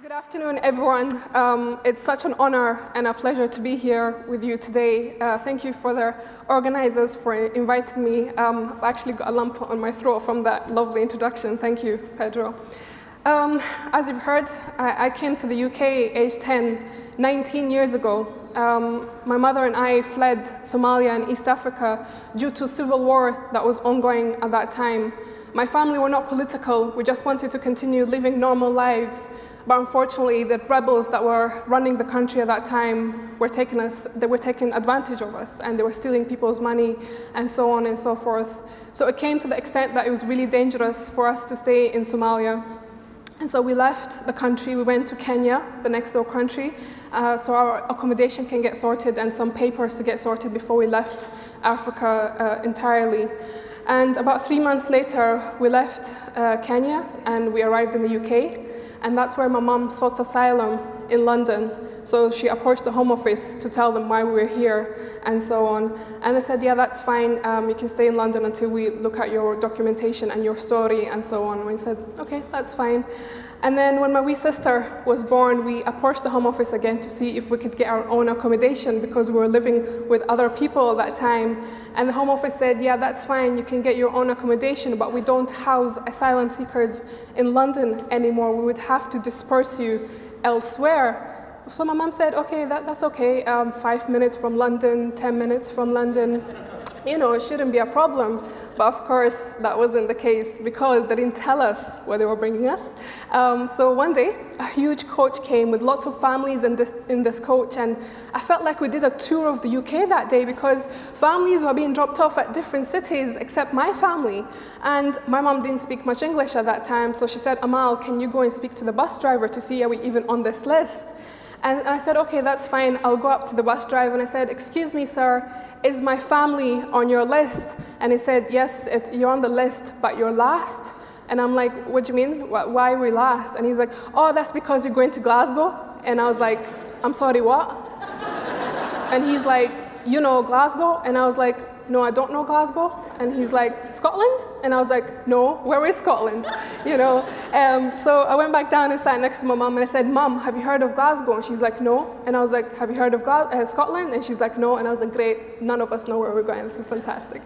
Good afternoon, everyone. It's such an honor and a pleasure to be here with you today. Thank you for the organizers for inviting me. I actually got a lump on my throat from that lovely introduction. Thank you, Pedro. As you've heard, I came to the UK aged 19 years ago. My mother and I fled Somalia and East Africa due to civil war that was ongoing at that time. My family were not political. We just wanted to continue living normal lives. But unfortunately, the rebels that were running the country at that time were taking advantage of us, and they were stealing people's money and so on and so forth. So it came to the extent that it was really dangerous for us to stay in Somalia. And so we left the country. We went to Kenya, the next door country, so our accommodation can get sorted and some papers to get sorted before we left Africa entirely. And about 3 months later, we left Kenya and we arrived in the UK. And that's where my mom sought asylum in London. So she approached the Home Office to tell them why we were here and so on. And they said, yeah, that's fine. You can stay in London until we look at your documentation and your story and so on. And we said, okay, that's fine. And then when my wee sister was born, we approached the Home Office again to see if we could get our own accommodation because we were living with other people at that time. And the Home Office said, yeah, that's fine, you can get your own accommodation, but we don't house asylum seekers in London anymore. We would have to disperse you elsewhere. So my mom said, okay, that's okay. 5 minutes from London, 10 minutes from London, you know, it shouldn't be a problem. But of course, that wasn't the case because they didn't tell us where they were bringing us. So one day, a huge coach came with lots of families in this coach, and I felt like we did a tour of the UK that day because families were being dropped off at different cities except my family. And my mom didn't speak much English at that time, so she said, Amal, can you go and speak to the bus driver to see are we even on this list? And I said, okay, that's fine. I'll go up to the bus driver. And I said, excuse me, sir, is my family on your list? And he said, yes, you're on the list, but you're last. And I'm like, what do you mean? Why are we last? And he's like, oh, that's because you're going to Glasgow. And I was like, I'm sorry, what? And he's like, you know Glasgow? And I was like, no, I don't know Glasgow. And he's like, Scotland? And I was like, no, where is Scotland? You know? So I went back down and sat next to my mom and I said, Mom, have you heard of Glasgow? And she's like, no. And I was like, have you heard of Scotland? And she's like, no. And I was like, great, none of us know where we're going. This is fantastic.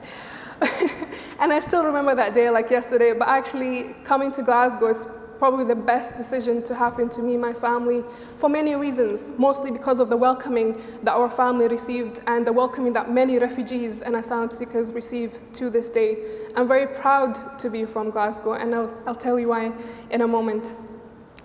And I still remember that day like yesterday, but actually coming to Glasgow is probably the best decision to happen to me and my family for many reasons, mostly because of the welcoming that our family received and the welcoming that many refugees and asylum seekers receive to this day. I'm very proud to be from Glasgow, and I'll tell you why in a moment.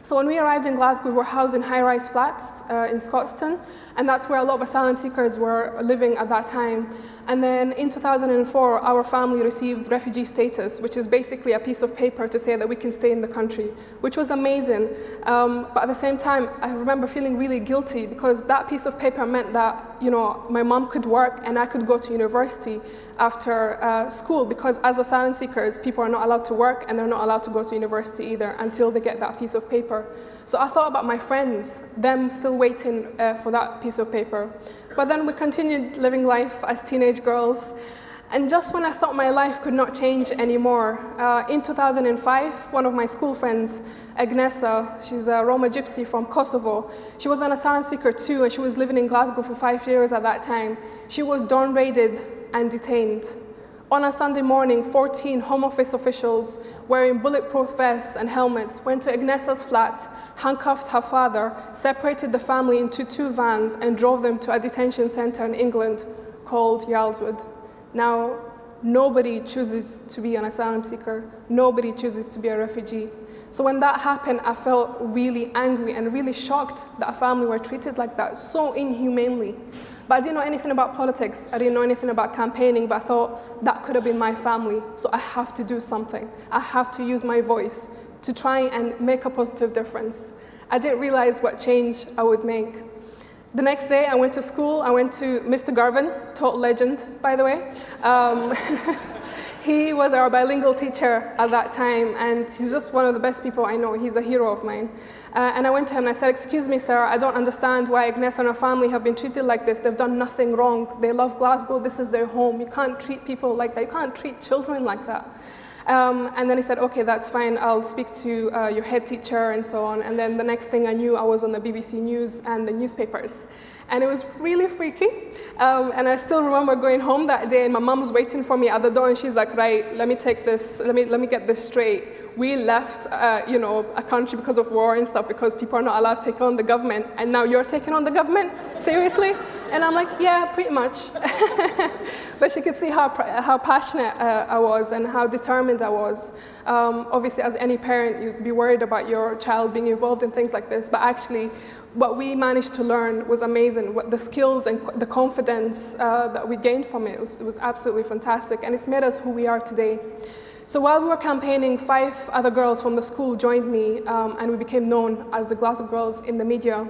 So when we arrived in Glasgow, we were housed in high-rise flats in Scotstoun, and that's where a lot of asylum seekers were living at that time. And then in 2004, our family received refugee status, which is basically a piece of paper to say that we can stay in the country, which was amazing. But at the same time, I remember feeling really guilty because that piece of paper meant that, you know, my mom could work and I could go to university after school, because as asylum seekers, people are not allowed to work and they're not allowed to go to university either until they get that piece of paper. So I thought about my friends, them still waiting for that piece of paper. But then we continued living life as teenage girls. And just when I thought my life could not change anymore, in 2005, one of my school friends, Agnesa, she's a Roma gypsy from Kosovo. She was an asylum seeker too, and she was living in Glasgow for 5 years at that time. She was dawn raided and detained. On a Sunday morning, 14 Home Office officials wearing bulletproof vests and helmets went to Agnesa's flat, handcuffed her father, separated the family into 2 vans, and drove them to a detention center in England called Yarlswood. Now, nobody chooses to be an asylum seeker. Nobody chooses to be a refugee. So when that happened, I felt really angry and really shocked that a family were treated like that, so inhumanely. But I didn't know anything about politics. I didn't know anything about campaigning, but I thought that could have been my family. So I have to do something. I have to use my voice to try and make a positive difference. I didn't realize what change I would make. The next day, I went to school. I went to Mr. Garvin, total legend, by the way. He was our bilingual teacher at that time, and he's just one of the best people I know. He's a hero of mine. And I went to him and I said, excuse me, sir, I don't understand why Agnes and her family have been treated like this. They've done nothing wrong. They love Glasgow. This is their home. You can't treat people like that. You can't treat children like that. And then he said, okay, that's fine, I'll speak to your head teacher and so on. And then the next thing I knew, I was on the BBC News and the newspapers. And it was really freaky. And I still remember going home that day and my mom was waiting for me at the door and she's like, right, let me take this, let me get this straight. We left, a country because of war and stuff because people are not allowed to take on the government. And now you're taking on the government? Seriously? And I'm like, yeah, pretty much. But she could see how passionate I was and how determined I was. Obviously, as any parent, you'd be worried about your child being involved in things like this. But actually, what we managed to learn was amazing. What the skills and the confidence that we gained from it was absolutely fantastic. And it's made us who we are today. So while we were campaigning, 5 other girls from the school joined me, and we became known as the Glasgow Girls in the media.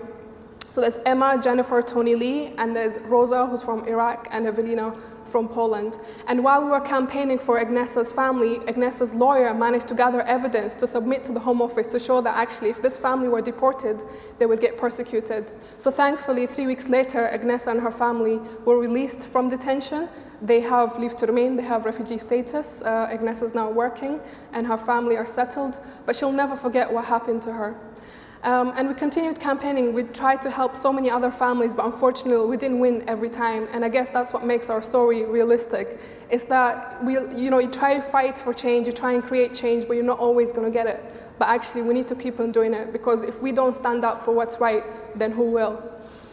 So there's Emma, Jennifer, Tony Lee, and there's Rosa, who's from Iraq, and Evelina from Poland. And while we were campaigning for Agnesa's family, Agnesa's lawyer managed to gather evidence to submit to the Home Office to show that actually if this family were deported, they would get persecuted. So thankfully, 3 weeks later, Agnesa and her family were released from detention. They have leave to remain, they have refugee status. Agnesa is now working and her family are settled, but she'll never forget what happened to her. And we continued campaigning. We tried to help so many other families, but unfortunately we didn't win every time. And I guess that's what makes our story realistic, is that you try to fight for change, you try and create change, but you're not always going to get it. But actually we need to keep on doing it, because if we don't stand up for what's right, then who will?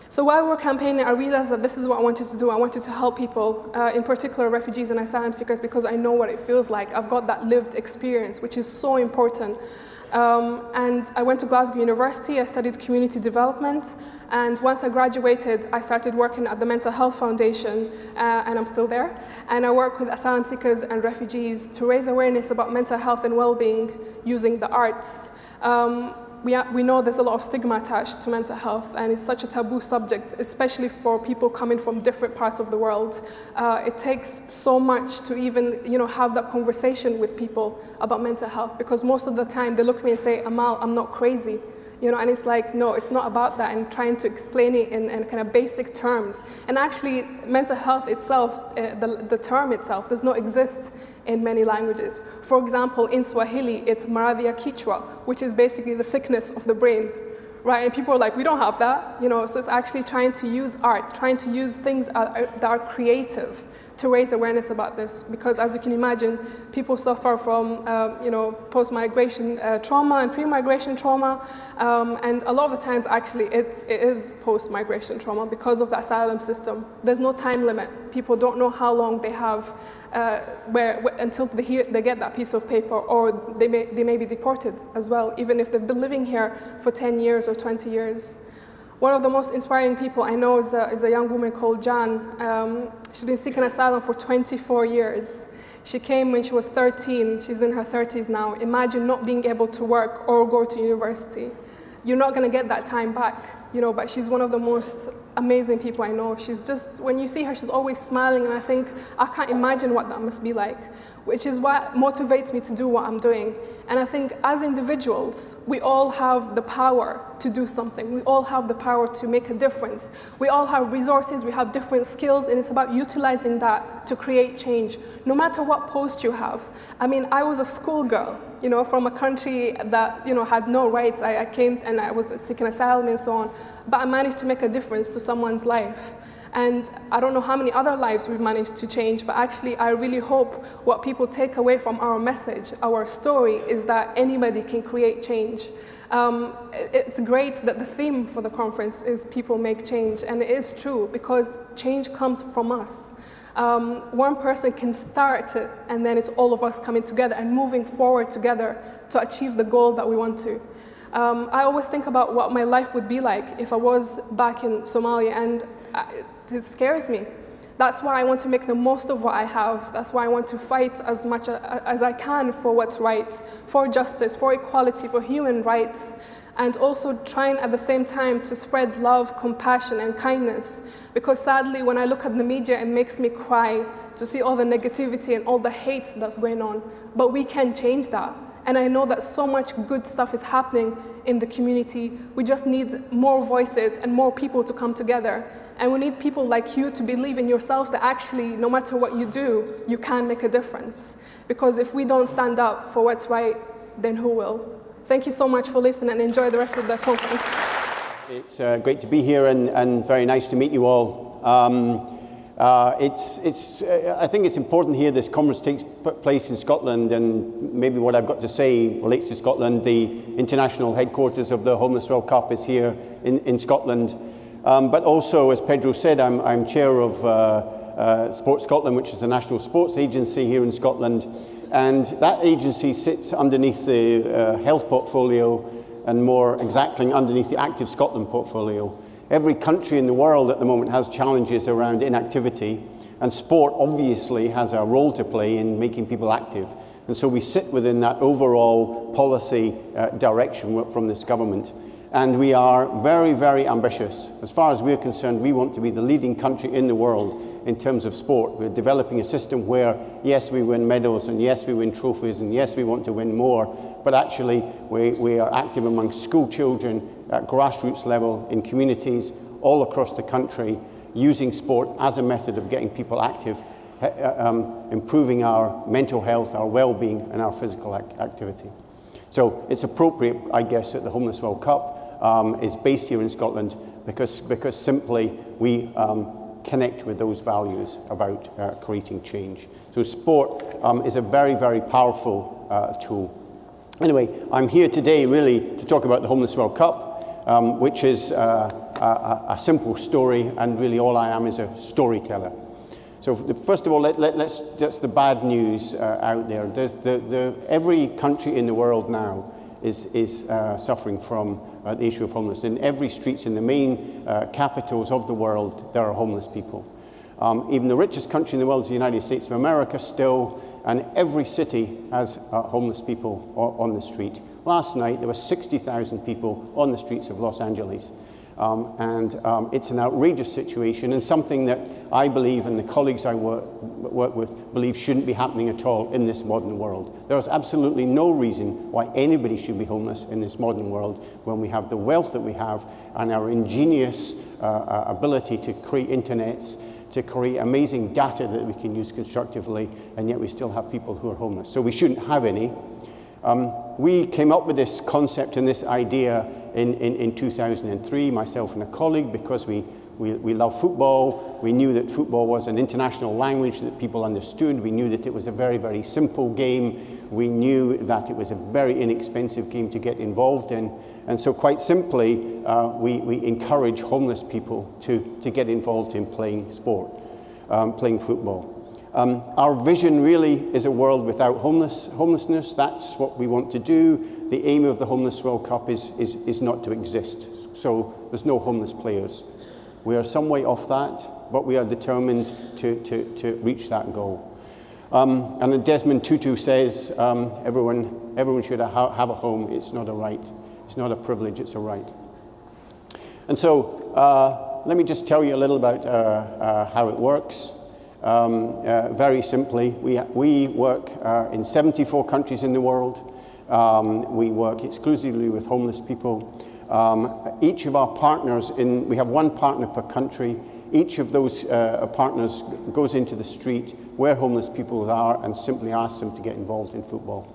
So while we were campaigning, I realized that this is what I wanted to do. I wanted to help people, in particular refugees and asylum seekers, because I know what it feels like. I've got that lived experience, which is so important. And I went to Glasgow University, I studied community development, and once I graduated, I started working at the Mental Health Foundation, and I'm still there. And I work with asylum seekers and refugees to raise awareness about mental health and well-being using the arts. We know there's a lot of stigma attached to mental health, and it's such a taboo subject, especially for people coming from different parts of the world. It takes so much to even have that conversation with people about mental health, because most of the time they look at me and say, Amal, I'm not crazy. And it's like, no, it's not about that, and trying to explain it in kind of basic terms. And actually, mental health itself, the term itself, does not exist in many languages. For example, in Swahili, it's maradhi ya kichwa, which is basically the sickness of the brain, right? And people are like, we don't have that, So it's actually trying to use art, trying to use things that are creative to raise awareness about this, because as you can imagine, people suffer from post-migration trauma and pre-migration trauma, and a lot of the times actually it is post-migration trauma because of the asylum system. There's no time limit. People don't know how long they have until they get that piece of paper, or they may be deported as well, even if they've been living here for 10 years or 20 years. One of the most inspiring people I know is a young woman called Jan. She's been seeking asylum for 24 years. She came when she was 13. She's in her 30s now. Imagine not being able to work or go to university. You're not going to get that time back, but she's one of the most amazing people I know. She's just, when you see her, she's always smiling, and I think, I can't imagine what that must be like, which is what motivates me to do what I'm doing. And I think as individuals, we all have the power to do something. We all have the power to make a difference. We all have resources, we have different skills, and it's about utilizing that to create change, no matter what post you have. I mean, I was a schoolgirl, from a country that, had no rights. I came and I was seeking asylum and so on, but I managed to make a difference to someone's life. And I don't know how many other lives we've managed to change, but actually I really hope what people take away from our message, our story, is that anybody can create change. It's great that the theme for the conference is people make change, and it is true, because change comes from us. One person can start it, and then it's all of us coming together and moving forward together to achieve the goal that we want to. I always think about what my life would be like if I was back in Somalia, and it scares me. That's why I want to make the most of what I have. That's why I want to fight as much as I can for what's right, for justice, for equality, for human rights, and also trying at the same time to spread love, compassion, and kindness. Because sadly, when I look at the media, it makes me cry to see all the negativity and all the hate that's going on. But we can change that. And I know that so much good stuff is happening in the community. We just need more voices and more people to come together. And we need people like you to believe in yourselves that actually, no matter what you do, you can make a difference. Because if we don't stand up for what's right, then who will? Thank you so much for listening, and enjoy the rest of the conference. It's great to be here, and very nice to meet you all. I think it's important here this conference takes place in Scotland, and maybe what I've got to say relates to Scotland. The international headquarters of the Homeless World Cup is here in Scotland. But also, as Pedro said, I'm chair of Sportscotland, which is the national sports agency here in Scotland. And that agency sits underneath the health portfolio, and more exactly underneath the Active Scotland portfolio. Every country in the world at the moment has challenges around inactivity, and sport obviously has a role to play in making people active. And so we sit within that overall policy direction from this government. And we are very, very ambitious. As far as we're concerned, we want to be the leading country in the world in terms of sport. We're developing a system where, yes, we win medals, and yes, we win trophies, and yes, we want to win more, but actually we are active among school children at grassroots level, in communities all across the country, using sport as a method of getting people active, improving our mental health, our well-being, and our physical activity. So it's appropriate, I guess, that the Homeless World Cup is based here in Scotland because simply we connect with those values about creating change. So sport is a very, very powerful tool. Anyway, I'm here today really to talk about the Homeless World Cup, which is a simple story, and really all I am is a storyteller. So first of all, that's the bad news out there. Every country in the world now is suffering from the issue of homelessness. In every streets in the main capitals of the world, there are homeless people. Even the richest country in the world is the United States of America still, and every city has homeless people on the street. Last night, there were 60,000 people on the streets of Los Angeles. It's an outrageous situation, and something that I believe, and the colleagues I work with believe, shouldn't be happening at all in this modern world. There is absolutely no reason why anybody should be homeless in this modern world when we have the wealth that we have and our ingenious ability to create internets, to create amazing data that we can use constructively, and yet we still have people who are homeless. So we shouldn't have any. We came up with this concept and this idea in 2003, myself and a colleague, because we love football. We knew that football was an international language that people understood. We knew that it was a very, very simple game. We knew that it was a very inexpensive game to get involved in. And so quite simply, we encourage homeless people to get involved in playing sport, playing football. Our vision really is a world without homelessness. That's what we want to do. The aim of the Homeless World Cup is not to exist. So there's no homeless players. We are some way off that, but we are determined to reach that goal. And then Desmond Tutu says everyone should have a home. It's not a right. It's not a privilege. It's a right. And so let me just tell you a little about how it works. Very simply, we work in 74 countries in the world. We work exclusively with homeless people. Each of our partners, we have one partner per country. Each of those partners goes into the street where homeless people are and simply asks them to get involved in football.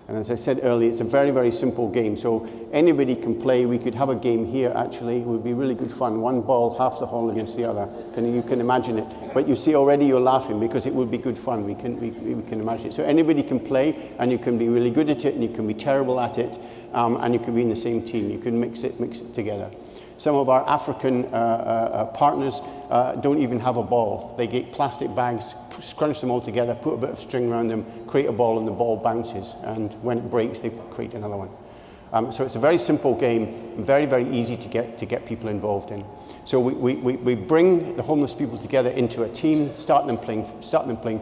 And as I said earlier, it's a very, very simple game. So anybody can play. We could have a game here, actually. It would be really good fun. One ball, half the hall against the other. You can imagine it. But you see already you're laughing because it would be good fun. We can imagine it. So anybody can play, and you can be really good at it, and you can be terrible at it, and you can be in the same team. You can mix it together. Some of our African partners don't even have a ball. They get plastic bags, scrunch them all together, put a bit of string around them, create a ball, and the ball bounces. And when it breaks, they create another one. So it's a very simple game, very, very easy to get people involved in. So we bring the homeless people together into a team, start them playing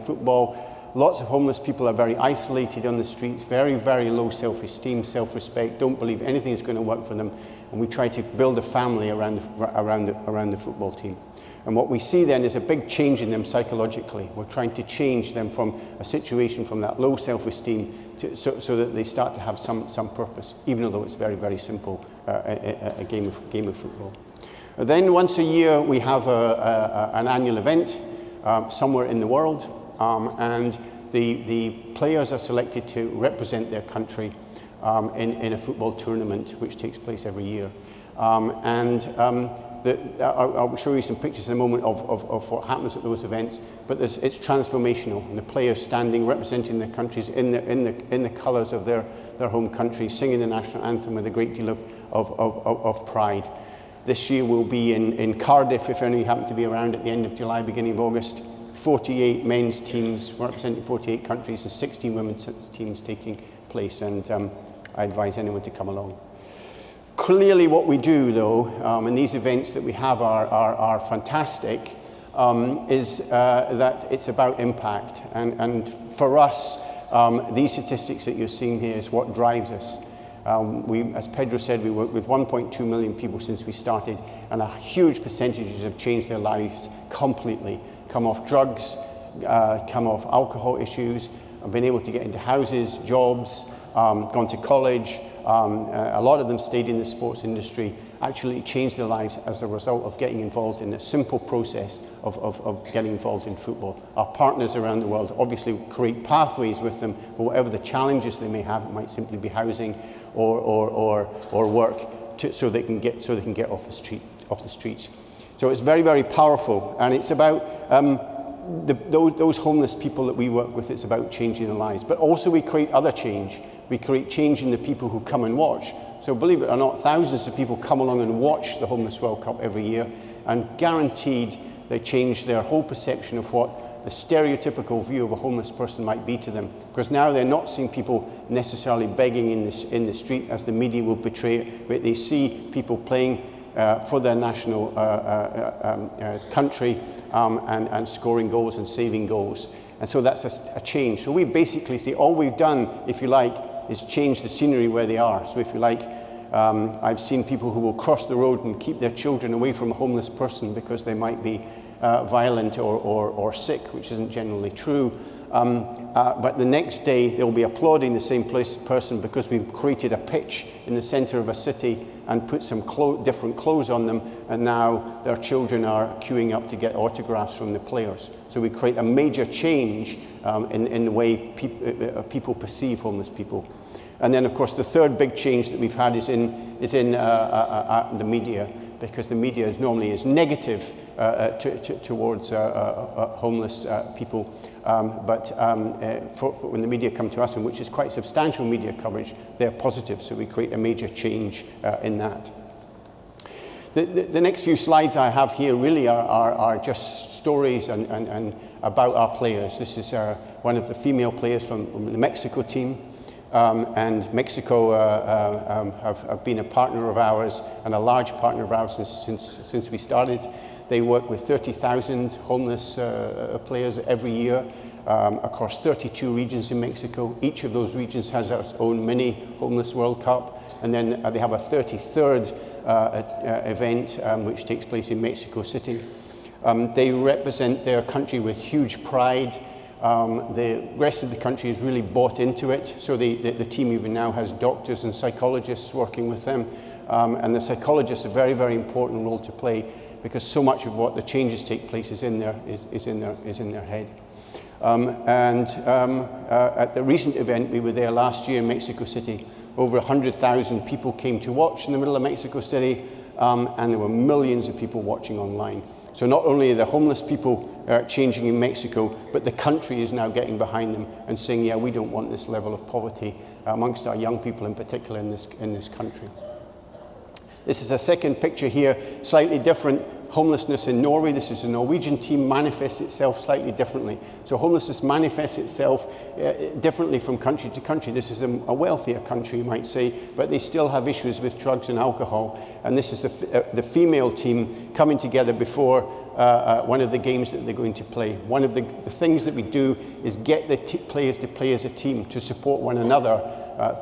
football. Lots of homeless people are very isolated on the streets, very, very low self-esteem, self-respect, don't believe anything is going to work for them. And we try to build a family around the football team. And what we see then is a big change in them psychologically. We're trying to change them from a situation from that low self-esteem so that they start to have some purpose, even though it's very, very simple, a game of football. Then once a year we have an annual event somewhere in the world. And the players are selected to represent their country in a football tournament which takes place every year. I'll show you some pictures in a moment of what happens at those events, but it's transformational, and the players standing representing their countries in the colours of their home country, singing the national anthem with a great deal of pride. This year we'll be in Cardiff, if any happen to be around at the end of July, beginning of August. 48 men's teams representing 48 countries and 16 women's teams taking place, and I advise anyone to come along. Clearly what we do, though, and these events that we have are fantastic, is that it's about impact. And for us, these statistics that you're seeing here is what drives us. As Pedro said, we work with 1.2 million people since we started, and a huge percentages have changed their lives completely. Come off drugs, come off alcohol issues, have been able to get into houses, jobs, gone to college. A lot of them stayed in the sports industry, actually changed their lives as a result of getting involved in a simple process of getting involved in football. Our partners around the world obviously create pathways with them for whatever the challenges they may have. It might simply be housing or work, so they can get off the streets. So it's very, very powerful, and it's about those homeless people that we work with. It's about changing their lives, but also we create other change. We create change in the people who come and watch. So believe it or not, thousands of people come along and watch the Homeless World Cup every year, and guaranteed they change their whole perception of what the stereotypical view of a homeless person might be to them. Because now they're not seeing people necessarily begging in the street as the media will portray it, but they see people playing for their national country and scoring goals and saving goals. And so that's a change. So we basically say all we've done, if you like, is change the scenery where they are. So if you like, I've seen people who will cross the road and keep their children away from a homeless person because they might be violent or sick, which isn't generally true. But the next day they'll be applauding the same person because we've created a pitch in the centre of a city and put some different clothes on them, and now their children are queuing up to get autographs from the players. So we create a major change in the way people perceive homeless people. And then, of course, the third big change that we've had is in the media, because the media is negative towards homeless people. But when the media come to us, and which is quite substantial media coverage, they're positive. So we create a major change in that. The next few slides I have here really are just stories and about our players. This is one of the female players from the Mexico team. And Mexico have been a partner of ours, and a large partner of ours since we started. They work with 30,000 homeless players every year across 32 regions in Mexico. Each of those regions has its own mini Homeless World Cup, and then they have a 33rd event which takes place in Mexico City. They represent their country with huge pride. The rest of the country is really bought into it, so the team even now has doctors and psychologists working with them, and the psychologists have a very, very important role to play, because so much of what the changes take place is in their head. At the recent event, we were there last year in Mexico City. Over 100,000 people came to watch in the middle of Mexico City, and there were millions of people watching online. So not only are the homeless people changing in Mexico, but the country is now getting behind them and saying, yeah, we don't want this level of poverty amongst our young people in particular in this country. This is a second picture here, slightly different. Homelessness in Norway. This is a Norwegian team, manifests itself slightly differently. So homelessness manifests itself differently from country to country. This is a wealthier country, you might say, but they still have issues with drugs and alcohol. And this is the female team coming together before one of the games that they're going to play. One of the things that we do is get the players to play as a team to support one another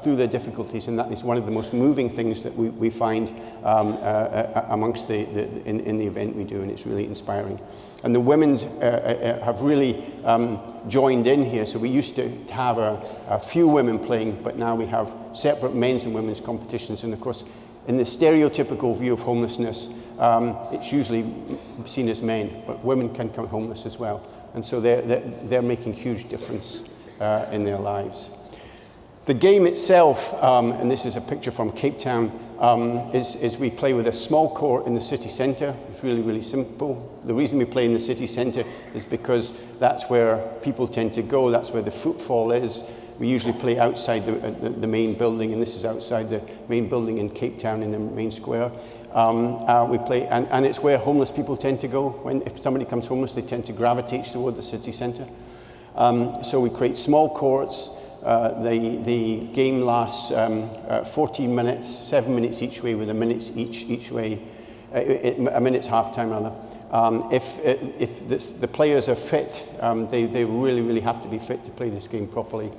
through their difficulties, and that is one of the most moving things that we find amongst in the event we do, and it's really inspiring. And the women have really joined in here. So we used to have a few women playing, but now we have separate men's and women's competitions. And of course, in the stereotypical view of homelessness, it's usually seen as men, but women can become homeless as well. And so they're making huge difference. in their lives. The game itself, and this is a picture from Cape Town, is we play with a small court in the city centre. It's really, really simple. The reason we play in the city centre is because that's where people tend to go, that's where the footfall is. We usually play outside the main building, and this is outside the main building in Cape Town in the main square. We play, and it's where homeless people tend to go. If somebody comes homeless, they tend to gravitate toward the city centre. So we create small courts. The game lasts 14 minutes, 7 minutes each way, with a minute each way, a minute's half time rather. If the players are fit, they really, really have to be fit to play this game properly.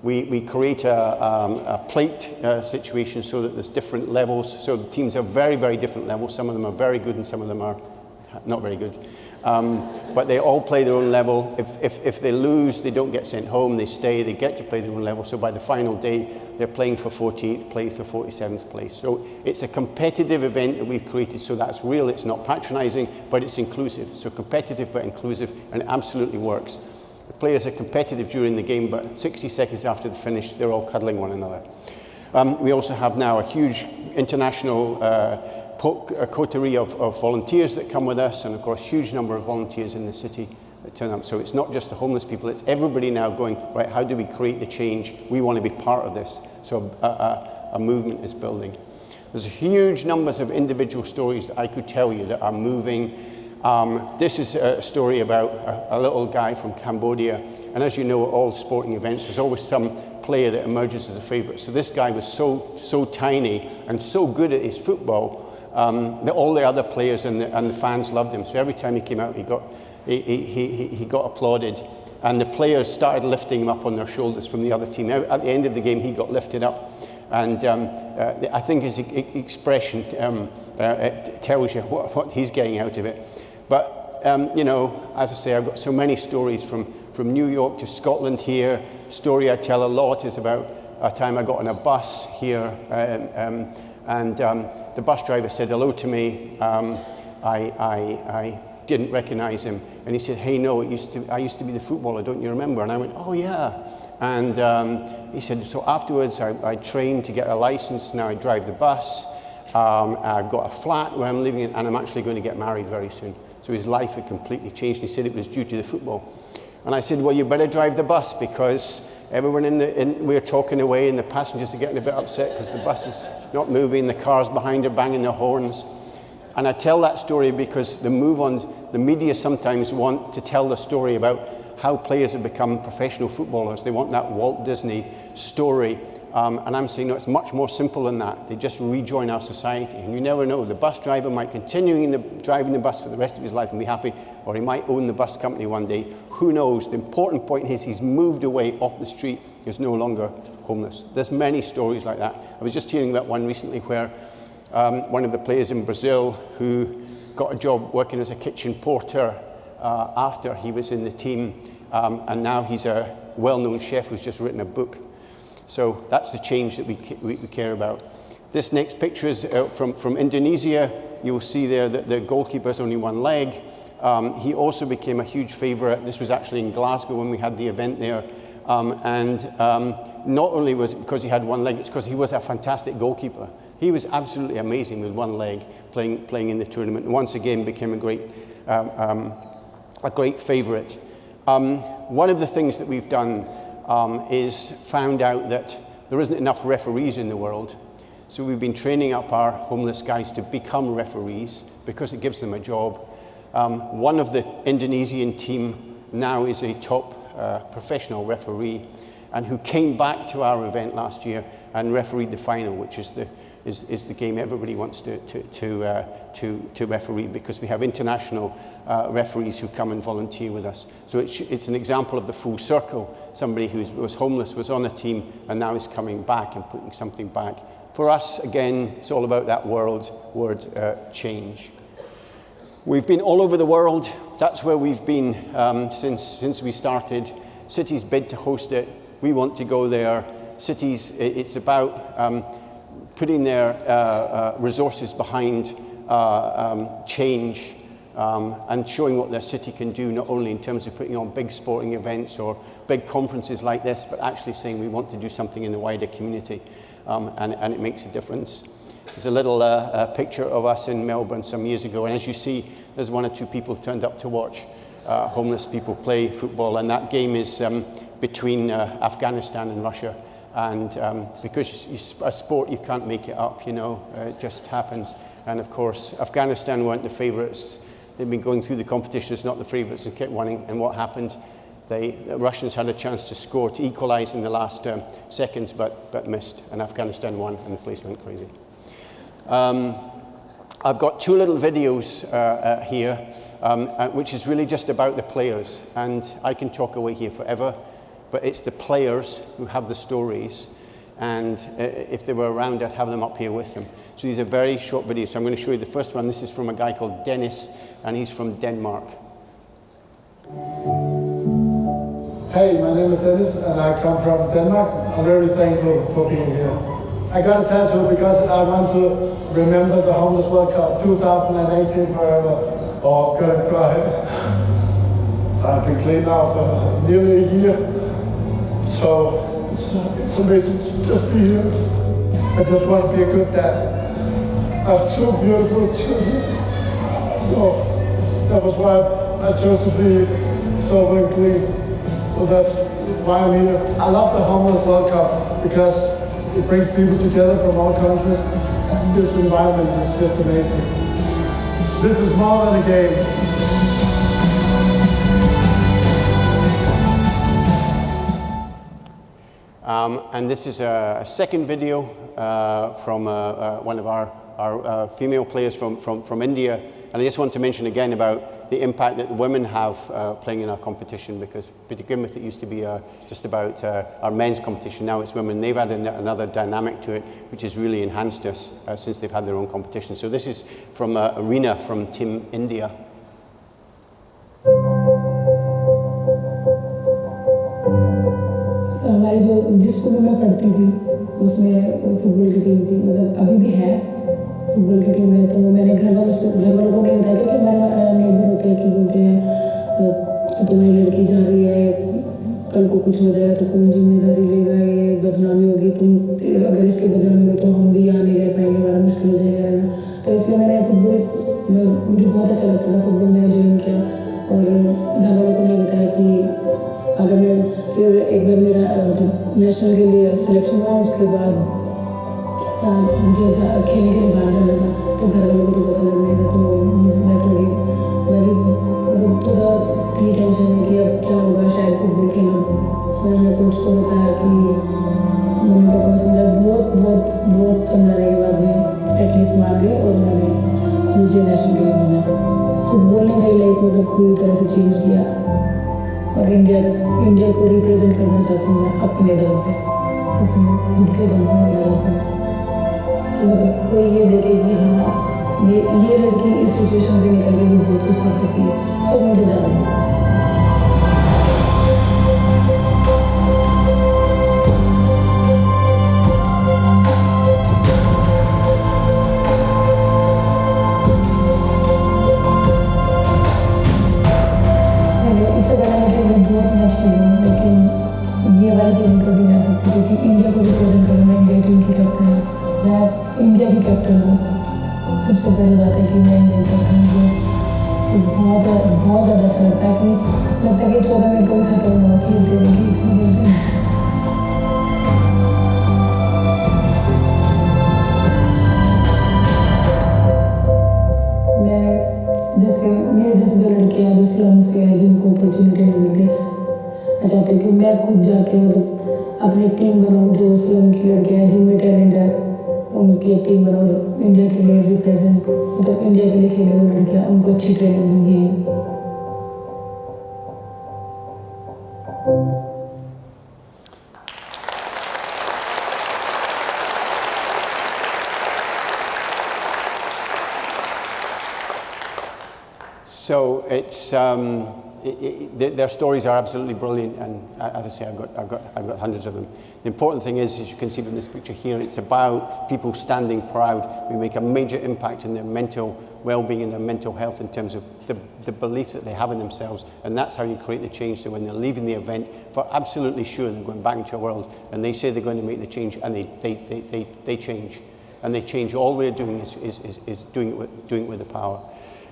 We create a plate situation so that there's different levels. So the teams have very, very different levels. Some of them are very good and some of them are not very good. But they all play their own level. If they lose, they don't get sent home. They stay. They get to play their own level. So by the final day, they're playing for 48th place or 47th place. So it's a competitive event that we've created, so that's real. It's not patronizing, but it's inclusive. So competitive but inclusive, and it absolutely works. The players are competitive during the game, but 60 seconds after the finish, they're all cuddling one another. We also have now a huge international coterie of volunteers that come with us, and of course, huge number of volunteers in the city that turn up. So it's not just the homeless people, it's everybody now going, right, how do we create the change? We want to be part of this. So a movement is building. There's huge numbers of individual stories that I could tell you that are moving. This is a story about a little guy from Cambodia, and as you know, at all sporting events, there's always some player that emerges as a favourite. So this guy was so tiny and so good at his football that all the other players and the fans loved him. So every time he came out, he got applauded, and the players started lifting him up on their shoulders from the other team. Now, at the end of the game, he got lifted up, and I think his expression tells you what he's getting out of it. But, you know, as I say, I've got so many stories from New York to Scotland here. Story I tell a lot is about a time I got on a bus here, and the bus driver said hello to me. I didn't recognize him, and he said, "Hey, no, I used to be the footballer, don't you remember?" And I went, "Oh, yeah." And he said, "So afterwards, I trained to get a license. Now I drive the bus. I've got a flat where I'm living in, and I'm actually going to get married very soon." So his life had completely changed. He said it was due to the football. And I said, "Well, you better drive the bus, because everyone we're talking away, and the passengers are getting a bit upset because the bus is not moving, the cars behind are banging their horns." And I tell that story because the media sometimes want to tell the story about how players have become professional footballers. They want that Walt Disney story. And I'm saying, no, it's much more simple than that. They just rejoin our society. And you never know. The bus driver might continue driving the bus for the rest of his life and be happy, or he might own the bus company one day. Who knows? The important point is he's moved away off the street. He's no longer homeless. There's many stories like that. I was just hearing about one recently where one of the players in Brazil who got a job working as a kitchen porter after he was in the team, and now he's a well-known chef who's just written a book. So that's the change that we care about. This next picture is from Indonesia. You'll see there that the goalkeeper has only one leg. He also became a huge favourite. This was actually in Glasgow when we had the event there. Not only was it because he had one leg, it's because he was a fantastic goalkeeper. He was absolutely amazing with one leg playing in the tournament, and once again became a great favourite. One of the things that we've done is found out that there isn't enough referees in the world. So we've been training up our homeless guys to become referees because it gives them a job. One of the Indonesian team now is a top professional referee, and who came back to our event last year and refereed the final, which is the game everybody wants to referee, because we have international referees who come and volunteer with us. So it's an example of the full circle. Somebody who was homeless was on a team and now is coming back and putting something back. For us, again, it's all about that word change. We've been all over the world. That's where we've been since we started. Cities bid to host it. We want to go there. Cities, it's about putting their resources behind change. and showing what their city can do, not only in terms of putting on big sporting events or big conferences like this, but actually saying we want to do something in the wider community, and it makes a difference. There's a little picture of us in Melbourne some years ago, and as you see, there's 1 or 2 people turned up to watch homeless people play football, and that game is between Afghanistan and Russia. And because a sport, you can't make it up, you know, it just happens. And of course, Afghanistan weren't the favourites. They've been going through the competition as not the favourites and kept winning. And what happened? The Russians had a chance to score, to equalise in the last seconds, but missed. And Afghanistan won, and the place went crazy. I've got 2 little videos here, which is really just about the players. And I can talk away here forever, but it's the players who have the stories. And if they were around, I'd have them up here with them. So these are very short videos. So I'm going to show you the first one. This is from a guy called Dennis, and he's from Denmark. Hey, my name is Dennis, and I come from Denmark. I'm very thankful for being here. I got a tattoo because I want to remember the Homeless World Cup 2018 forever. Oh, I'm gonna cry. I've been clean now for nearly a year, so it's amazing to just be here. I just want to be a good dad. I have 2 beautiful children, so that was why I chose to be sober and clean. So that's why I'm here. I love the Homeless World Cup because it brings people together from all countries, and this environment is just amazing. This is more than a game. And this is a second video from one of our female players from India. And I just want to mention again about the impact that women have playing in our competition, because to begin with it used to be just about our men's competition. Now it's women. They've added another dynamic to it, which has really enhanced us since they've had their own competition. So this is from Arena from Team India. हमारी जो जिस school में मैं पढ़ती थी उसमें football की team थी, मतलब अभी भी है फुटबॉल की टीम है। तो मैंने घर वालों को नहीं बताया, क्योंकि हमारे नेबर होते हैं कि बोलते हैं तुम्हारी लड़की जा रही है, कल को कुछ हो जाएगा तो कौन जिम्मेदारी लेगा, ये बदनामी होगी, तुम अगर इसकी बदनामी हो तो हम भी यहाँ नहीं रह पाएंगे, हमारा मुश्किल हो जाएगा। तो इसलिए मैंने फुटबॉल, मुझे बहुत अच्छा लगता था फुटबॉल, मैंने ज्वाइन किया और घर वालों को नहीं बताया कि अगर मैं फिर एक बार मेरा नेशनल के लिए सिलेक्शन हुआ, उसके बाद मुझे खेलने के लिए बाहर जाना था, तो घर वालों को तो पता लग गया। तो मैं थोड़ा थी टेंशन में कि अब क्या होगा, शायद फुटबॉल खेलना। तो मैंने कोच को बताया कि मम्मी पापा को समझा, बहुत समझाने के बाद में एटलीस्ट मान गए और मुझे नेशनल के लिए मिला। फुटबॉल ने मेरी लाइफ मतलब पूरी तरह से चेंज किया और इंडिया को रिप्रेजेंट करना चाहती हूँ मैं अपने दम पे, अपने खुद के दम पे लगा था कि मतलब कोई ये देखे कि हाँ ये लड़की इस सिचुएशन से निकल के भी बहुत कुछ कर सकती है, सब मुझे जाने हैं। इंडिया की कैप्टन हूँ, सबसे बड़ी बात है कि मैं इंडियन कैप्टन हूँ, तो बहुत ज़्यादा अच्छा लगता है कि 14 मिनट कभी खत्म ना हो, खेलते रहेंगे। मेरे जैसे जो लड़कियाँ जो स्लम्स के हैं, जिनको अपॉर्चुनिटी नहीं मिलती, मैं चाहती हूँ कि मैं खुद जाके मतलब अपनी टीम बनाऊँ, जो स्लम की लड़कियाँ हैं जिनमें टैलेंट है, उनकी टीम बनाओ, इंडिया के लिए रिप्रेजेंट, मतलब इंडिया के लिए खेले वो लड़कियाँ, उनको अच्छी ट्रेनिंग दी है। So it's their stories are absolutely brilliant, and as I say, I've got hundreds of them. The important thing is, as you can see from this picture here, it's about people standing proud. We make a major impact in their mental well-being and their mental health in terms of the belief that they have in themselves, and that's how you create the change. So when they're leaving the event, for absolutely sure they're going back into a world, and they say they're going to make the change, and they change. And they change. All we're doing is doing it with the power.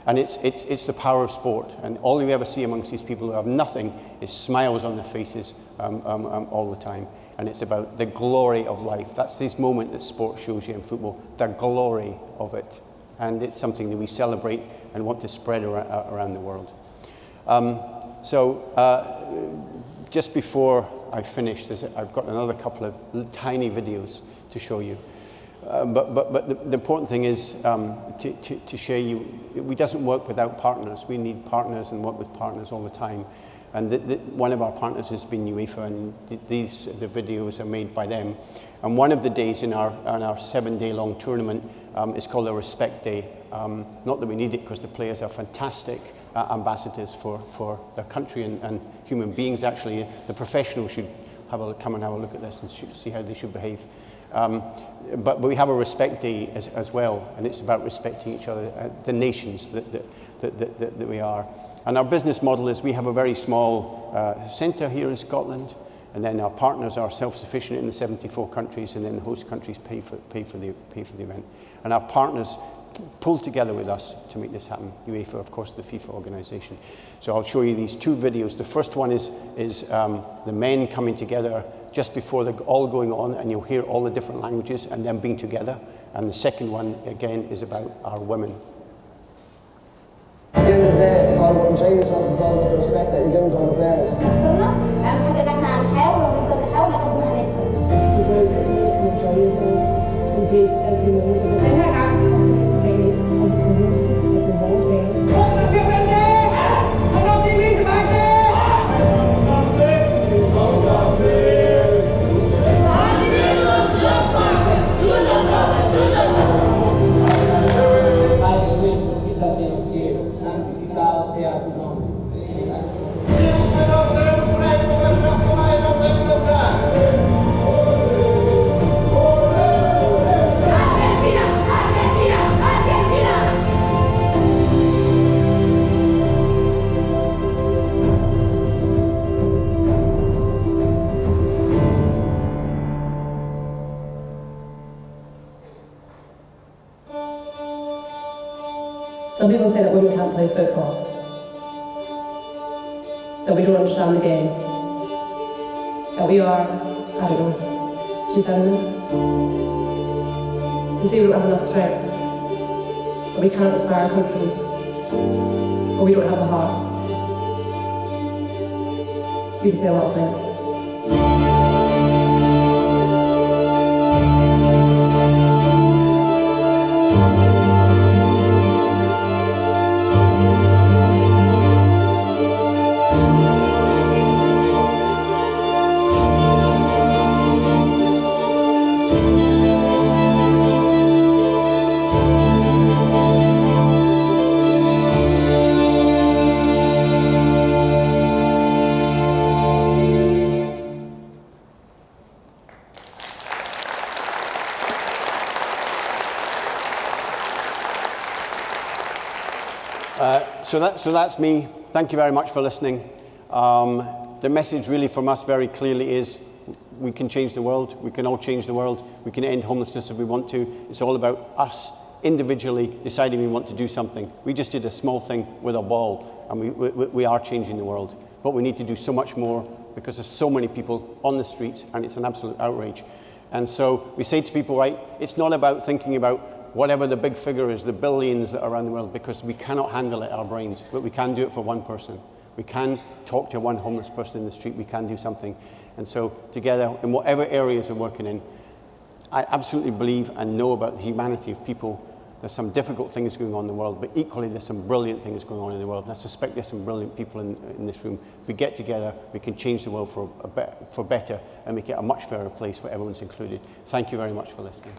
And it's the power of sport. And all you ever see amongst these people who have nothing is smiles on their faces all the time. And it's about the glory of life. That's this moment that sport shows you in football, the glory of it. And it's something that we celebrate and want to spread around the world. Just before I finish, I've got another couple of tiny videos to show you. But the important thing is to share it doesn't work without partners. We need partners and work with partners all the time. And one of our partners has been UEFA, and the videos are made by them. And one of the days in our 7-day-long tournament is called a Respect Day. Not that we need it, because the players are fantastic ambassadors for their country and human beings. Actually, the professionals should come and have a look at this and see how they should behave. But we have a Respect Day as well, and it's about respecting each other, the nations that we are. And our business model is we have a very small centre here in Scotland, and then our partners are self-sufficient in the 74 countries, and then the host countries pay for the event. And our partners pull together with us to make this happen. UEFA, of course, the Fifa Organisation. So I'll show you these two videos. The first one is the men coming together just before they're all going on, and you'll hear all the different languages and them being together. And the second one, again, is about our women. At the end of the day, it's all about enjoying yourself, it's all about the respect that you're giving to other players. وصلنا أهم حاجة إن إحنا هنحاول ونفضل نحاول لحد ما هنكسب. To go and enjoy yourselves, embrace every moment of it. نرجع عن Any opportunities that the ball game. Some people say that women can't play football, that we don't understand the game, that we are, I don't know, too feminine. They say we don't have enough strength, that we can't inspire countries, or we don't have a heart. People say a lot of things. So that's me. Thank you very much for listening. The message really from us very clearly is we can change the world. We can all change the world. We can end homelessness if we want to. It's all about us individually deciding we want to do something. We just did a small thing with a ball, and we are changing the world. But we need to do so much more because there's so many people on the streets, and it's an absolute outrage. And so we say to people, right, it's not about thinking about whatever the big figure is, the billions that are around the world, because we cannot handle it, our brains, but we can do it for one person. We can talk to one homeless person in the street, we can do something. And so together, in whatever areas we're working in, I absolutely believe and know about the humanity of people. There's some difficult things going on in the world, but equally there's some brilliant things going on in the world. And I suspect there's some brilliant people in this room. We get together, we can change the world for better and make it a much fairer place where everyone's included. Thank you very much for listening.